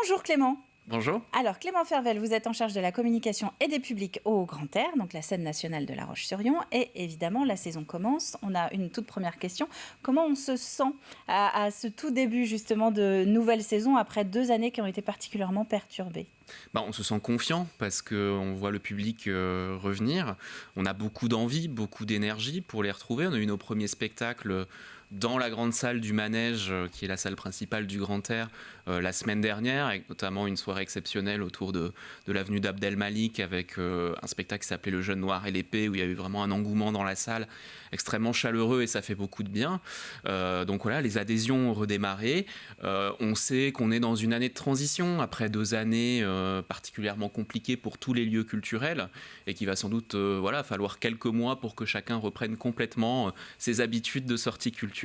Bonjour Clément. Bonjour. Alors Clément Fervel, vous êtes en charge de la communication et des publics au Grand Air, donc la scène nationale de La Roche-sur-Yon. Et évidemment, la saison commence. On a une toute première question. Comment on se sent à ce tout début justement de nouvelle saison après 2 années qui ont été particulièrement perturbées ? On se sent confiant parce qu'on voit le public revenir. On a beaucoup d'envie, beaucoup d'énergie pour les retrouver. On a eu nos premiers spectacles dans la grande salle du Manège, qui est la salle principale du Grand Air, la semaine dernière, avec notamment une soirée exceptionnelle autour de l'avenue d'Abdel Malik, avec un spectacle qui s'appelait Le Jeune Noir et l'Épée, où il y a eu vraiment un engouement dans la salle, extrêmement chaleureux, et ça fait beaucoup de bien. Donc voilà, les adhésions ont redémarré. On sait qu'on est dans une année de transition, après 2 années particulièrement compliquées pour tous les lieux culturels, et qu'il va sans doute falloir quelques mois pour que chacun reprenne complètement ses habitudes de sortie culturelle.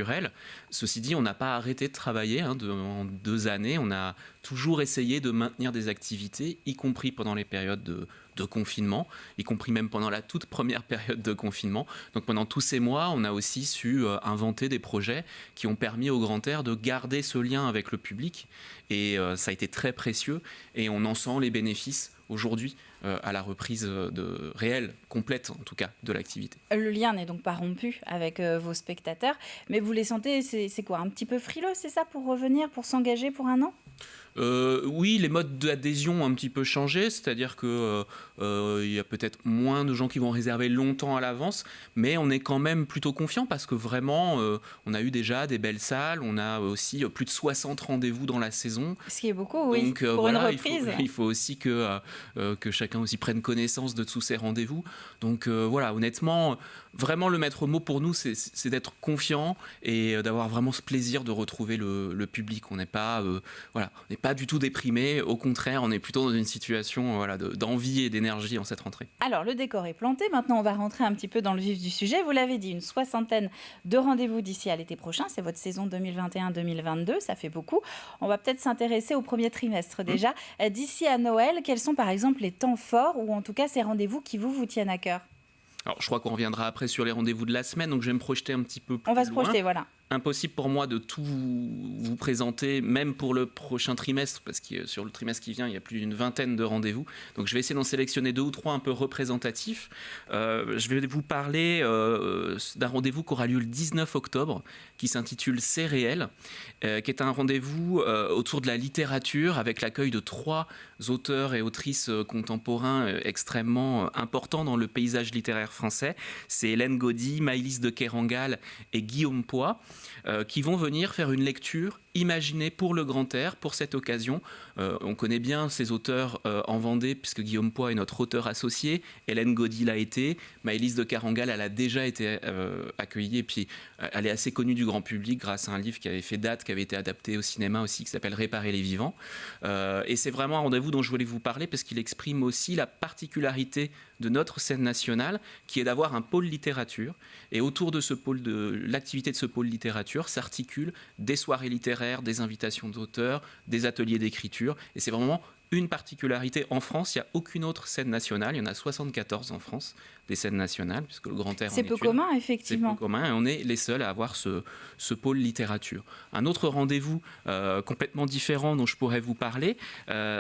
Ceci dit, on n'a pas arrêté de travailler en 2 années. On a toujours essayé de maintenir des activités, y compris pendant les périodes de confinement, y compris même pendant la toute première période de confinement. Donc pendant tous ces mois, on a aussi su inventer des projets qui ont permis au Grand Air de garder ce lien avec le public. Et ça a été très précieux et on en sent les bénéfices aujourd'hui à la reprise réelle, complète en tout cas, de l'activité. Le lien n'est donc pas rompu avec vos spectateurs, mais vous les sentez, c'est quoi, un petit peu frileux, c'est ça, pour revenir, pour s'engager pour un an ? Oui, les modes d'adhésion ont un petit peu changé, c'est-à-dire qu'il y a peut-être moins de gens qui vont réserver longtemps à l'avance, mais on est quand même plutôt confiant parce que vraiment, on a eu déjà des belles salles, on a aussi plus de 60 rendez-vous dans la saison. Ce qui est beaucoup, oui, donc, pour une reprise. Il faut aussi que chacun aussi prenne connaissance de tous ces rendez-vous. Donc honnêtement, vraiment le maître mot pour nous, c'est d'être confiant et d'avoir vraiment ce plaisir de retrouver le public. On n'est pas du tout déprimé, au contraire, on est plutôt dans une situation d'envie et d'énergie en cette rentrée. Alors, le décor est planté, maintenant on va rentrer un petit peu dans le vif du sujet. Vous l'avez dit, une 60aine de rendez-vous d'ici à l'été prochain, c'est votre saison 2021-2022, ça fait beaucoup. On va peut-être s'intéresser au premier trimestre déjà. D'ici à Noël, quels sont par exemple les temps forts, ou en tout cas ces rendez-vous qui vous tiennent à cœur ? Alors, je crois qu'on reviendra après sur les rendez-vous de la semaine, donc je vais me projeter un petit peu plus loin. On va se projeter, voilà. Impossible pour moi de tout vous présenter, même pour le prochain trimestre, parce que sur le trimestre qui vient, il y a plus d'une vingtaine de rendez-vous. Donc je vais essayer d'en sélectionner 2 ou 3 un peu représentatifs. Je vais vous parler d'un rendez-vous qui aura lieu le 19 octobre, qui s'intitule C'est réel, qui est un rendez-vous autour de la littérature, avec l'accueil de 3 auteurs et autrices contemporains extrêmement importants dans le paysage littéraire français. C'est Hélène Gaudy, Maëlys de Kerangal et Guillaume Poix, qui vont venir faire une lecture imaginée pour le Grand Air, pour cette occasion. On connaît bien ces auteurs en Vendée, puisque Guillaume Poix est notre auteur associé, Hélène Gaudy l'a été, Maëlys de Kerangal, elle a déjà été accueillie, et puis elle est assez connue du grand public grâce à un livre qui avait fait date, qui avait été adapté au cinéma aussi, qui s'appelle Réparer les vivants. Et c'est vraiment un rendez-vous dont je voulais vous parler, parce qu'il exprime aussi la particularité de notre scène nationale, qui est d'avoir un pôle littérature. Et autour de l'activité de ce pôle littérature s'articulent des soirées littéraires, des invitations d'auteurs, des ateliers d'écriture. Et c'est vraiment une particularité en France. Il n'y a aucune autre scène nationale. Il y en a 74 en France, des scènes nationales, puisque le Grand Air en est une. C'est peu commun, effectivement. C'est peu commun, et on est les seuls à avoir ce pôle littérature. Un autre rendez-vous complètement différent dont je pourrais vous parler,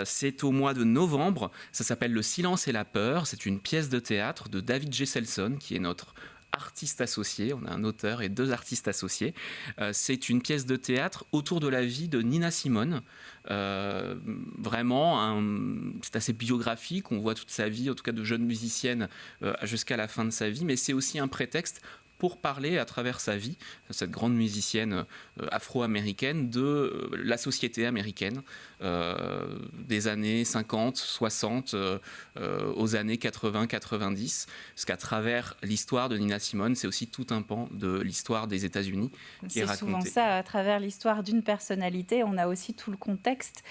c'est au mois de novembre. Ça s'appelle Le silence et la peur. C'est une pièce de théâtre de David Gesselson, qui est notre artiste associé. On a un auteur et 2 artistes associés. C'est une pièce de théâtre autour de la vie de Nina Simone. C'est assez biographique. On voit toute sa vie, en tout cas de jeune musicienne jusqu'à la fin de sa vie, mais c'est aussi un prétexte pour parler à travers sa vie, cette grande musicienne afro-américaine, de la société américaine des années 50, 60 aux années 80, 90, parce qu'à travers l'histoire de Nina Simone, c'est aussi tout un pan de l'histoire des États-Unis qui est raconté. C'est souvent ça, à travers l'histoire d'une personnalité, on a aussi tout le contexte,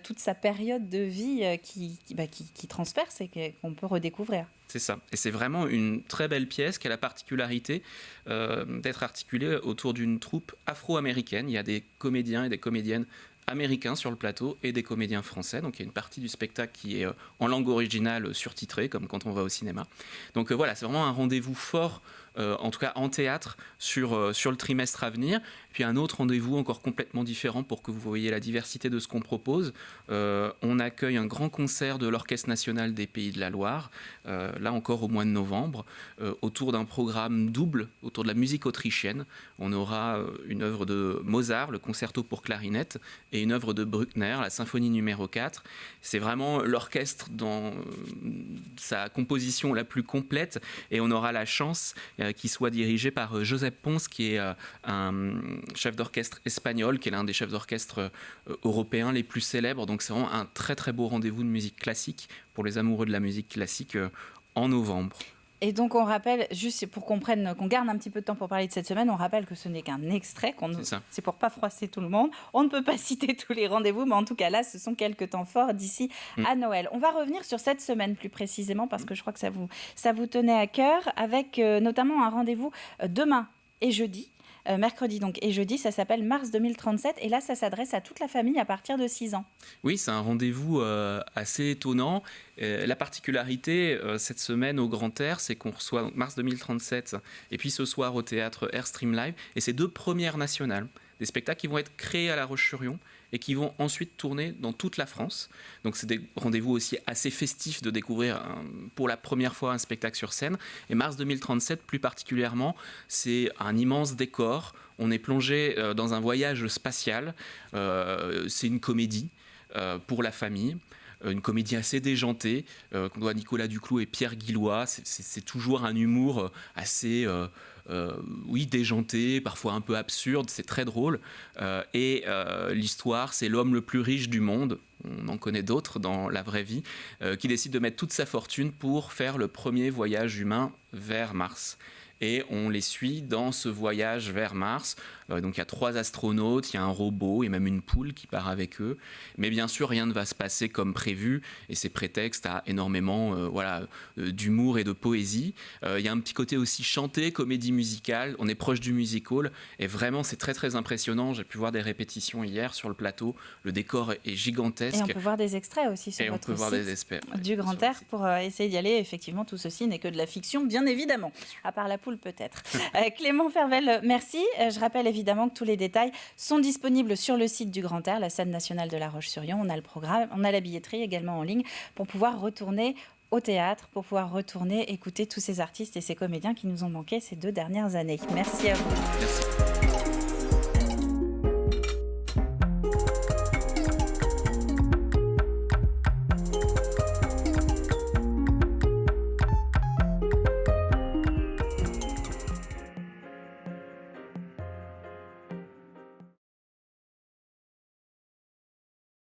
toute sa période de vie qui transperce et qu'on peut redécouvrir. C'est ça. Et c'est vraiment une très belle pièce qui a la particularité d'être articulée autour d'une troupe afro-américaine. Il y a des comédiens et des comédiennes américains sur le plateau et des comédiens français. Donc il y a une partie du spectacle qui est en langue originale surtitrée, comme quand on va au cinéma. Donc c'est vraiment un rendez-vous fort en tout cas en théâtre, sur le trimestre à venir. Puis un autre rendez-vous encore complètement différent pour que vous voyez la diversité de ce qu'on propose. On accueille un grand concert de l'Orchestre national des Pays de la Loire, là encore au mois de novembre, autour d'un programme double, autour de la musique autrichienne. On aura une œuvre de Mozart, le concerto pour clarinette, et une œuvre de Bruckner, la symphonie numéro 4. C'est vraiment l'orchestre dans sa composition la plus complète, et on aura la chance qu'il soit dirigé par Josep Pons, qui est un chef d'orchestre espagnol, qui est l'un des chefs d'orchestre européens les plus célèbres. Donc c'est vraiment un très très beau rendez-vous de musique classique pour les amoureux de la musique classique en novembre. Et donc on rappelle, juste pour qu'on garde un petit peu de temps pour parler de cette semaine, on rappelle que ce n'est qu'un extrait, c'est pour pas froisser tout le monde. On ne peut pas citer tous les rendez-vous, mais en tout cas là, ce sont quelques temps forts d'ici à Noël. On va revenir sur cette semaine plus précisément, parce que je crois que ça vous tenait à cœur, avec notamment un rendez-vous demain et jeudi. Mercredi donc et jeudi, ça s'appelle Mars 2037 et là ça s'adresse à toute la famille à partir de 6 ans. Oui, c'est un rendez-vous assez étonnant. La particularité cette semaine au Grand Air, c'est qu'on reçoit donc, Mars 2037 et puis ce soir au théâtre Airstream Live, et c'est 2 premières nationales, des spectacles qui vont être créés à La Roche-sur-Yon et qui vont ensuite tourner dans toute la France. Donc c'est des rendez-vous aussi assez festifs de découvrir pour la première fois un spectacle sur scène. Et Mars 2037 plus particulièrement, c'est un immense décor. On est plongé dans un voyage spatial. C'est une comédie pour la famille. Une comédie assez déjantée, qu'on doit à Nicolas Duclos et Pierre Guillois. C'est toujours un humour assez déjanté, parfois un peu absurde, c'est très drôle. L'histoire, c'est l'homme le plus riche du monde, on en connaît d'autres dans la vraie vie, qui décide de mettre toute sa fortune pour faire le premier voyage humain vers Mars. Et on les suit dans ce voyage vers Mars. Donc il y a 3 astronautes, il y a un robot et même une poule qui part avec eux. Mais bien sûr, rien ne va se passer comme prévu. Et c'est prétexte à énormément d'humour et de poésie. Il y a un petit côté aussi chanté, comédie musicale. On est proche du musical. Et vraiment, c'est très très impressionnant. J'ai pu voir des répétitions hier sur le plateau. Le décor est gigantesque. Et on peut voir des extraits aussi sur votre site du Grand Air pour essayer d'y aller. Effectivement, tout ceci n'est que de la fiction, bien évidemment. À part la poule peut-être. Clément Fervel, merci. Je rappelle évidemment que tous les détails sont disponibles sur le site du Grand Air, la scène nationale de La Roche-sur-Yon. On a le programme, on a la billetterie également en ligne pour pouvoir retourner au théâtre, pour pouvoir retourner écouter tous ces artistes et ces comédiens qui nous ont manqué ces 2 dernières années. Merci à vous. Merci.